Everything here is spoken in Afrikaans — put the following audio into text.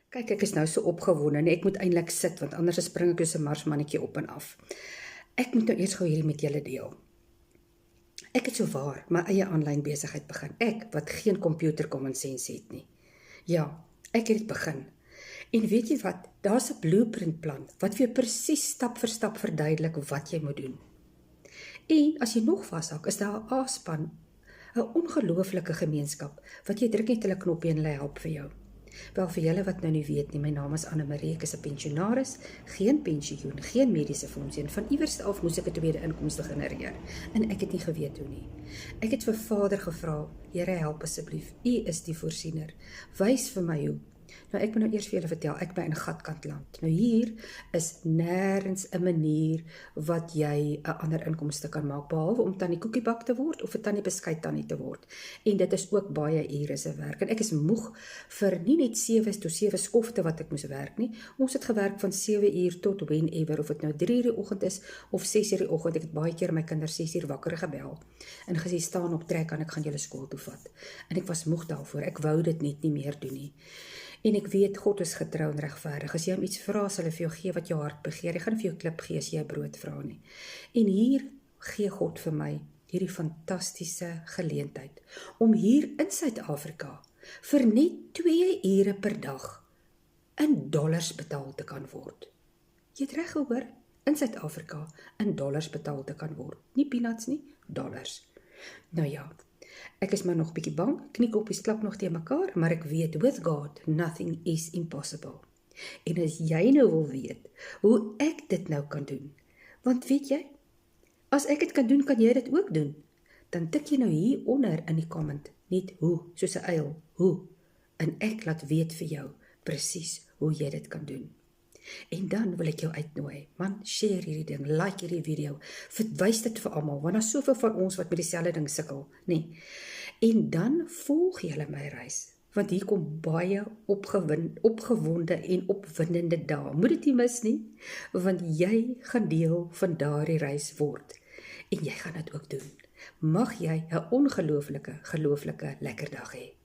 Kyk, ek is nou so opgewonde en ek moet eintlik sit, want anders spring ek soos 'n marsmannetjie op en af. Ek moet nou eers gou hierdie met julle deel. Ek het sowaar my eie aanlyn besigheid begin. Ek wat geen computer common sense het nie. Ja, ek het dit begin. En weet jy wat? Daar's 'n blueprint plan wat vir jou presies stap vir stap verduidelik wat jy moet doen. En as jy nog vashak, is daar 'n A-span, 'n ongelooflike gemeenskap wat jy druk net hulle knoppie en hulle help vir jou. Wel, vir julle wat nou nie weet nie, my naam is Anne-Marie, ek is 'n pensionaris, geen pensioen, geen mediese fonds en van iewers af moes ek 'n tweede inkomste genereer en ek het nie geweet hoe nie. Ek het vir Vader gevra, Here help asseblief, U is die voorsiener, wys vir my hoe. Nou ek moet nou eers vir julle vertel, ek bly in Gatkantland. Nou hier is nêrens 'n manier wat jy 'n ander inkomste kan maak, behalwe om tannie koekiebak te word of 'n tannie beskuit tannie te word. En dit is ook baie ure se werk. En ek is moeg vir nie net 7 tot 7 skofte wat ek moes werk nie. Ons het gewerk van 7 uur tot whenever, of dit nou 3 uur die oggend is of 6 uur die oggend. Ek het baie keer my kinders 6 uur wakker gebel en gesê staan op, trek aan, ek gaan julle skool toe vat. En ek was moeg daarvoor. Ek wou dit net nie meer doen nie. En ek weet, God is getrou en regverdig. As jy hom iets vra, sal hy vir jou gee wat jou hart begeer. Hy gaan vir jou klip gee as jy 'n brood vra nie. En hier gee God vir my hierdie fantastiese geleentheid om hier in Suid-Afrika vir net 2 ure per dag in dollars betaal te kan word. Jy het reg gehoor, in Suid-Afrika in dollars betaal te kan word. Nie peanuts nie, dollars. Nou ja, ek is maar nog bietjie bang, kniekoppies klap nog teen mekaar, maar ek weet, with God, nothing is impossible. En as jy nou wil weet, hoe ek dit nou kan doen, want weet jy, as ek dit kan doen, kan jy dit ook doen, dan tik jy nou hier onder in die comment, net hoe, soos 'n uil, hoe, en ek laat weet vir jou, presies hoe jy dit kan doen. En dan wil ek jou uitnooi, man, share hierdie ding, like hierdie video, verwys dit vir almal, want daar is soveel van ons wat met dieselfde ding sukkel, nee. En dan volg julle my reis, want hier kom baie opgewonde en opwindende dae. Moet dit nie mis nie, want jy gaan deel van daardie reis word. En jy gaan dit ook doen. Mag jy 'n ongelooflike, gelooflike lekker dag hê.